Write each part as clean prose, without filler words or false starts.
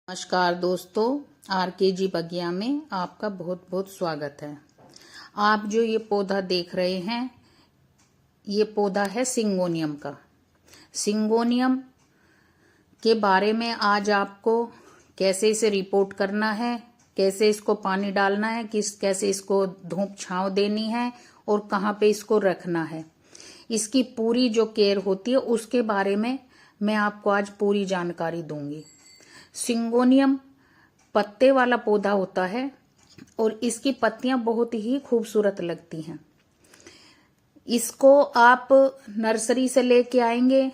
नमस्कार दोस्तों, आरकेजी बगिया में आपका बहुत बहुत स्वागत है। आप जो ये पौधा देख रहे हैं, ये पौधा है सिंगोनियम का। सिंगोनियम के बारे में आज आपको कैसे इसे रिपोर्ट करना है, कैसे इसको पानी डालना है, कैसे इसको धूप छांव देनी है और कहाँ पे इसको रखना है, इसकी पूरी जो केयर होती है उसके बारे में मैं आपको आज पूरी जानकारी दूंगी। सिंगोनियम पत्ते वाला पौधा होता है और इसकी पत्तियां बहुत ही खूबसूरत लगती हैं। इसको आप नर्सरी से लेके आएंगे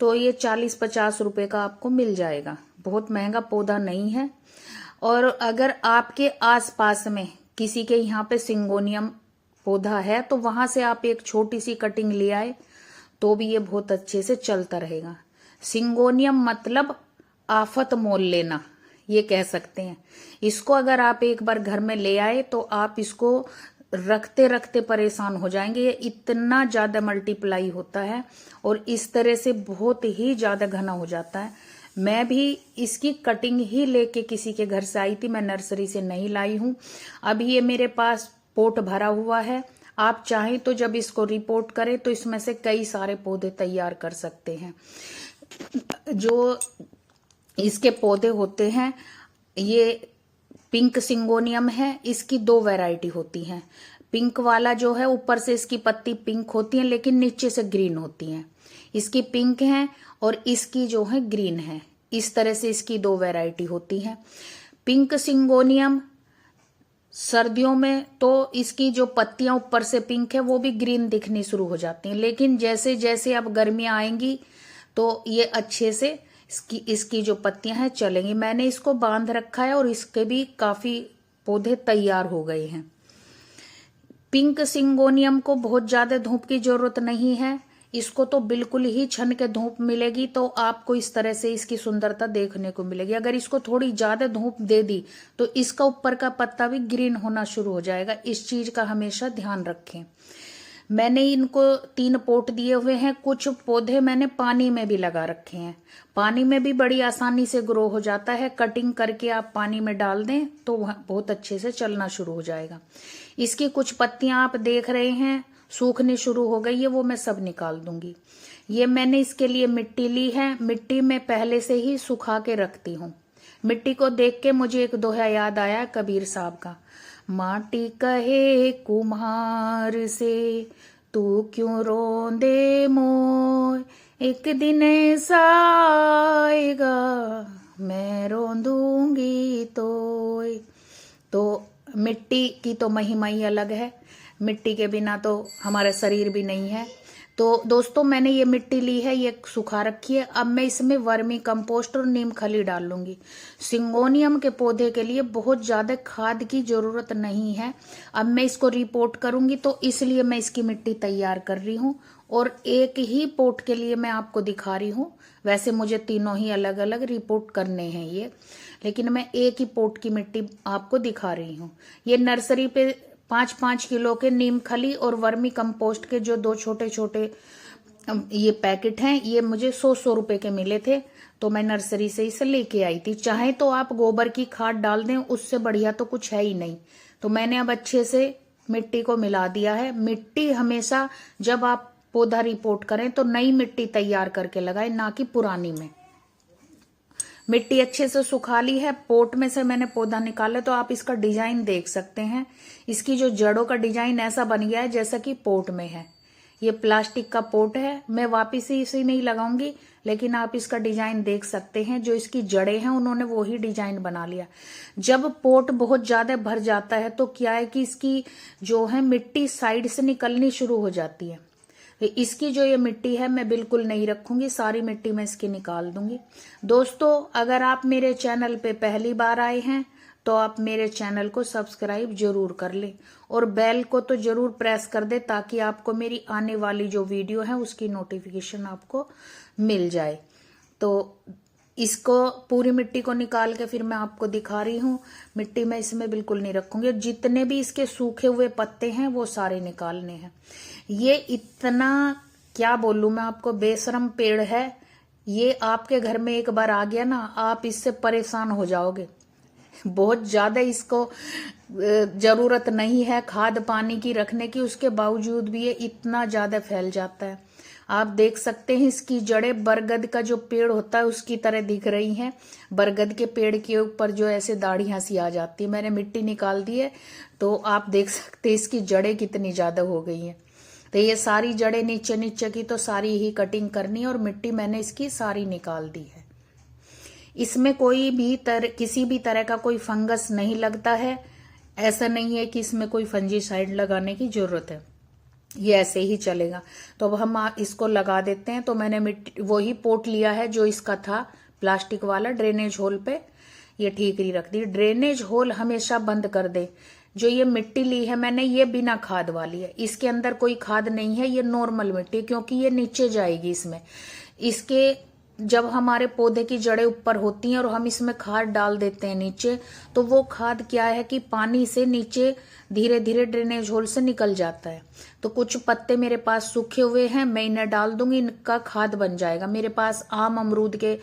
तो ये 40-50 रुपए का आपको मिल जाएगा। बहुत महंगा पौधा नहीं है। और अगर आपके आसपास में किसी के यहाँ पे सिंगोनियम पौधा है तो वहां से आप एक छोटी सी कटिंग ले आए तो भी ये बहुत अच्छे से चलता रहेगा। सिंगोनियम मतलब आफत मोल लेना, ये कह सकते हैं। इसको अगर आप एक बार घर में ले आए तो आप इसको रखते रखते परेशान हो जाएंगे। ये इतना ज्यादा मल्टीप्लाई होता है और इस तरह से बहुत ही ज्यादा घना हो जाता है। मैं भी इसकी कटिंग ही लेके किसी के घर से आई थी, मैं नर्सरी से नहीं लाई हूं। अभी ये मेरे पास पोट भरा हुआ है। आप चाहें तो जब इसको रिपोर्ट करें तो इसमें से कई सारे पौधे तैयार कर सकते हैं। जो इसके पौधे होते हैं, ये पिंक सिंगोनियम है। इसकी दो वैरायटी होती हैं। पिंक वाला जो है, ऊपर से इसकी पत्ती पिंक होती है लेकिन नीचे से ग्रीन होती हैं। इसकी पिंक है और इसकी जो है ग्रीन है। इस तरह से इसकी दो वैरायटी होती हैं। पिंक सिंगोनियम सर्दियों में तो इसकी जो पत्तियां ऊपर से पिंक है वो भी ग्रीन दिखनी शुरू हो जाती हैं, लेकिन जैसे जैसे अब गर्मियां आएंगी तो ये अच्छे से इसकी जो पत्तियां हैं चलेंगी। मैंने इसको बांध रखा है और इसके भी काफी पौधे तैयार हो गए हैं। पिंक सिंगोनियम को बहुत ज्यादा धूप की जरूरत नहीं है। इसको तो बिल्कुल ही छन के धूप मिलेगी तो आपको इस तरह से इसकी सुंदरता देखने को मिलेगी। अगर इसको थोड़ी ज्यादा धूप दे दी तो इसका ऊपर का पत्ता भी ग्रीन होना शुरू हो जाएगा। इस चीज का हमेशा ध्यान रखें। मैंने इनको 3 पोट दिए हुए हैं। कुछ पौधे मैंने पानी में भी लगा रखे हैं। पानी में भी बड़ी आसानी से ग्रो हो जाता है। कटिंग करके आप पानी में डाल दें तो बहुत अच्छे से चलना शुरू हो जाएगा। इसकी कुछ पत्तियां आप देख रहे हैं सूखने शुरू हो गई है, वो मैं सब निकाल दूंगी। ये मैंने इसके लिए मिट्टी ली है। मिट्टी में पहले से ही सुखा के रखती हूँ। मिट्टी को देख के मुझे एक दोहा याद आया कबीर साहब का। माटी कहे कुम्हार से, तू क्यों रोंदे मोय, एक दिन ऐसा आएगा मैं रोंदूंगी तोय। तो मिट्टी की तो महिमा ही अलग है। मिट्टी के बिना तो हमारा शरीर भी नहीं है। तो दोस्तों, मैंने ये मिट्टी ली है, ये सुखा रखी है। अब मैं इसमें वर्मी कंपोस्ट और नीम खली डाल लूंगी। सिंगोनियम के पौधे के लिए बहुत ज्यादा खाद की जरूरत नहीं है। अब मैं इसको रिपोर्ट करूंगी तो इसलिए मैं इसकी मिट्टी तैयार कर रही हूँ और एक ही पोट के लिए मैं आपको दिखा रही हूँ। वैसे मुझे तीनों ही अलग अलग रिपोर्ट करने हैं ये, लेकिन मैं एक ही पोट की मिट्टी आपको दिखा रही हूँ। ये नर्सरी पे 5-5 किलो के नीम खली और वर्मी कंपोस्ट के जो 2 छोटे छोटे ये पैकेट हैं, ये मुझे 100 रुपए के मिले थे तो मैं नर्सरी से इसे लेके आई थी। चाहे तो आप गोबर की खाद डाल दें, उससे बढ़िया तो कुछ है ही नहीं। तो मैंने अब अच्छे से मिट्टी को मिला दिया है। मिट्टी हमेशा जब आप पौधा रिपोर्ट करें तो नई मिट्टी तैयार करके लगाएं, ना कि पुरानी में। मिट्टी अच्छे से सुखा ली है। पोट में से मैंने पौधा निकाला तो आप इसका डिजाइन देख सकते हैं। इसकी जो जड़ों का डिजाइन ऐसा बन गया है जैसा कि पोट में है। ये प्लास्टिक का पोट है, मैं वापिस ही इसी में ही लगाऊंगी, लेकिन आप इसका डिजाइन देख सकते हैं। जो इसकी जड़ें हैं उन्होंने वही डिजाइन बना लिया। जब पोट बहुत ज्यादा भर जाता है तो क्या है कि इसकी जो है मिट्टी साइड से निकलनी शुरू हो जाती है। इसकी जो ये मिट्टी है मैं बिल्कुल नहीं रखूंगी, सारी मिट्टी मैं इसकी निकाल दूंगी। दोस्तों, अगर आप मेरे चैनल पे पहली बार आए हैं तो आप मेरे चैनल को सब्सक्राइब जरूर कर लें और बेल को तो जरूर प्रेस कर दे ताकि आपको मेरी आने वाली जो वीडियो है उसकी नोटिफिकेशन आपको मिल जाए। तो इसको पूरी मिट्टी को निकाल के फिर मैं आपको दिखा रही हूँ। मिट्टी मैं इसमें बिल्कुल नहीं रखूंगी। जितने भी इसके सूखे हुए पत्ते हैं वो सारे निकालने हैं। ये इतना क्या बोलूं मैं आपको, बेशरम पेड़ है। ये आपके घर में एक बार आ गया ना, आप इससे परेशान हो जाओगे। बहुत ज्यादा इसको जरूरत नहीं है खाद पानी की रखने की, उसके बावजूद भी ये इतना ज्यादा फैल जाता है। आप देख सकते हैं इसकी जड़ें बरगद का जो पेड़ होता है उसकी तरह दिख रही हैं। बरगद के पेड़ के ऊपर जो ऐसे दाढ़ियां सी आ जाती है। मैंने मिट्टी निकाल दी है तो आप देख सकते हैं इसकी जड़ें कितनी ज्यादा हो गई हैं। तो ये सारी जड़ें नीचे नीचे की तो सारी ही कटिंग करनी है और मिट्टी मैंने इसकी सारी निकाल दी है। इसमें कोई भी किसी भी तरह का कोई फंगस नहीं लगता है। ऐसा नहीं है कि इसमें कोई फंजीसाइड लगाने की जरूरत है, ये ऐसे ही चलेगा। तो अब हम इसको लगा देते हैं। तो मैंने मिट्टी वही पोट लिया है जो इसका था प्लास्टिक वाला, ड्रेनेज होल पे ये ठीकरी रख दी। ड्रेनेज होल हमेशा बंद कर दे। जो ये मिट्टी ली है मैंने, ये बिना खाद वाली है, इसके अंदर कोई खाद नहीं है, ये नॉर्मल मिट्टी, क्योंकि ये नीचे जाएगी इसमें। इसके जब हमारे पौधे की जड़ें ऊपर होती हैं और हम इसमें खाद डाल देते हैं नीचे, तो वो खाद क्या है कि पानी से नीचे धीरे धीरे ड्रेनेज होल से निकल जाता है। तो कुछ पत्ते मेरे पास सूखे हुए हैं, मैं इन्हें डाल दूंगी, इनका खाद बन जाएगा। मेरे पास आम अमरूद के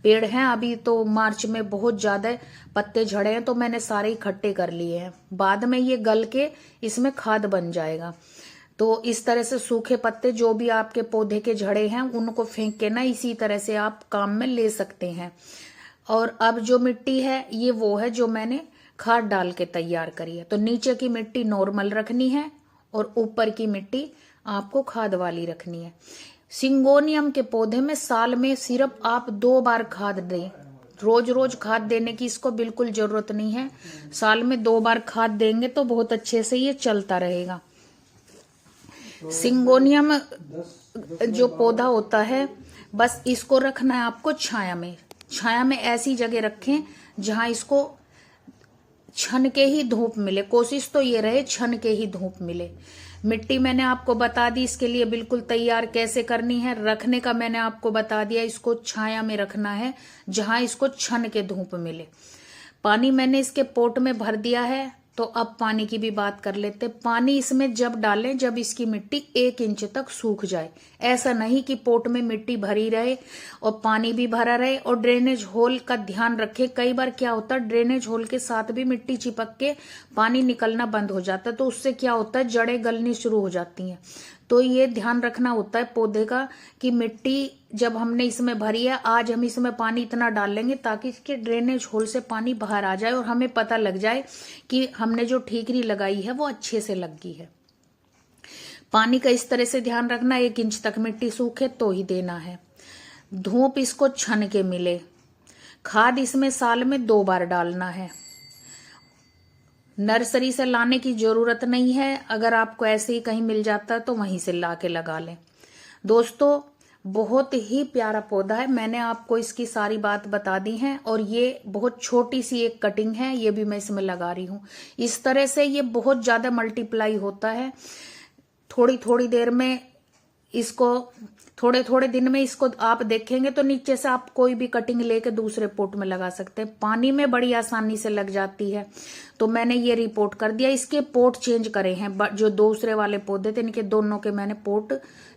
पेड़ हैं, अभी तो मार्च में बहुत ज्यादा पत्ते झड़े हैं तो मैंने सारे इकट्ठे कर लिए हैं। बाद में ये गल के इसमें खाद बन जाएगा। तो इस तरह से सूखे पत्ते जो भी आपके पौधे के झड़े हैं उनको फेंक के ना इसी तरह से आप काम में ले सकते हैं। और अब जो मिट्टी है ये वो है जो मैंने खाद डाल के तैयार करी है। तो नीचे की मिट्टी नॉर्मल रखनी है और ऊपर की मिट्टी आपको खाद वाली रखनी है। सिंगोनियम के पौधे में साल में सिर्फ आप 2 बार खाद दें। रोज रोज खाद देने की इसको बिल्कुल जरूरत नहीं है। साल में 2 बार खाद देंगे तो बहुत अच्छे से ये चलता रहेगा। सिंगोनियम जो पौधा होता है, बस इसको रखना है आपको छाया में। छाया में ऐसी जगह रखें जहां इसको छन के ही धूप मिले। कोशिश तो ये रहे छन के ही धूप मिले। मिट्टी मैंने आपको बता दी इसके लिए बिल्कुल तैयार कैसे करनी है। रखने का मैंने आपको बता दिया, इसको छाया में रखना है जहां इसको छन के धूप मिले। पानी मैंने इसके पोट में भर दिया है। तो अब पानी की भी बात कर लेते। पानी इसमें जब डालें जब इसकी मिट्टी 1 इंच तक सूख जाए। ऐसा नहीं कि पोट में मिट्टी भरी रहे और पानी भी भरा रहे। और ड्रेनेज होल का ध्यान रखें, कई बार क्या होता है ड्रेनेज होल के साथ भी मिट्टी चिपक के पानी निकलना बंद हो जाता है, तो उससे क्या होता है जड़ें गलनी शुरू हो जाती हैं। तो ये ध्यान रखना होता है पौधे का कि मिट्टी जब हमने इसमें भरी है, आज हम इसमें पानी इतना डाल लेंगे ताकि इसके ड्रेनेज होल से पानी बाहर आ जाए और हमें पता लग जाए कि हमने जो ठीकरी लगाई है वो अच्छे से लग गई है। पानी का इस तरह से ध्यान रखना, 1 इंच तक मिट्टी सूखे तो ही देना है। धूप इसको छन के मिले। खाद इसमें साल में 2 बार डालना है। नर्सरी से लाने की जरूरत नहीं है, अगर आपको ऐसे ही कहीं मिल जाता है तो वहीं से ला के लगा लें। दोस्तों बहुत ही प्यारा पौधा है, मैंने आपको इसकी सारी बात बता दी है। और ये बहुत छोटी सी एक कटिंग है, ये भी मैं इसमें लगा रही हूँ। इस तरह से ये बहुत ज्यादा मल्टीप्लाई होता है। थोड़ी थोड़ी देर में इसको, थोड़े थोड़े दिन में इसको आप देखेंगे तो नीचे से आप कोई भी कटिंग लेके दूसरे पोट में लगा सकते हैं। पानी में बड़ी आसानी से लग जाती है। तो मैंने ये रिपोर्ट कर दिया। इसके पोट चेंज करे हैं, जो दूसरे वाले पौधे थे इनके दोनों के मैंने पोट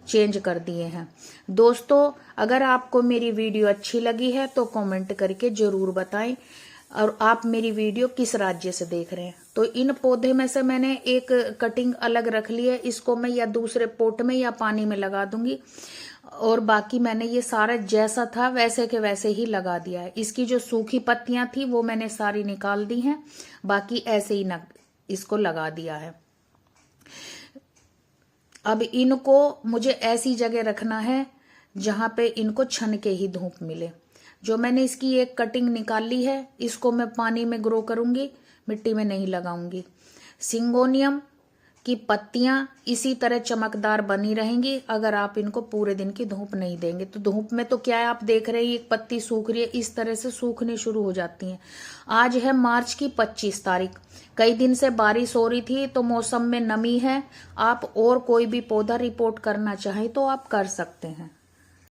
चेंज कर दिए हैं। दोस्तों अगर आपको मेरी वीडियो अच्छी लगी है तो कमेंट करके जरूर बताएं। और आप मेरी वीडियो किस राज्य से देख रहे हैं। तो इन पौधे में से मैंने एक कटिंग अलग रख ली है, इसको मैं या दूसरे पोट में या पानी में लगा दूंगी। और बाकी मैंने ये सारा जैसा था वैसे के वैसे ही लगा दिया है। इसकी जो सूखी पत्तियां थी वो मैंने सारी निकाल दी हैं, बाकी ऐसे ही इसको लगा दिया है। अब इनको मुझे ऐसी जगह रखना है जहां पे इनको छन के ही धूप मिले। जो मैंने इसकी एक कटिंग निकाली है इसको मैं पानी में ग्रो करूंगी, मिट्टी में नहीं लगाऊंगी। सिंगोनियम की पत्तियां इसी तरह चमकदार बनी रहेंगी अगर आप इनको पूरे दिन की धूप नहीं देंगे। तो धूप में तो क्या है, आप देख रहे हैं एक पत्ती सूख रही है, इस तरह से सूखने शुरू हो जाती हैं। आज है मार्च की 25 तारीख। कई दिन से बारिश हो रही थी तो मौसम में नमी है। आप और कोई भी पौधा रिपोर्ट करना चाहें तो आप कर सकते हैं।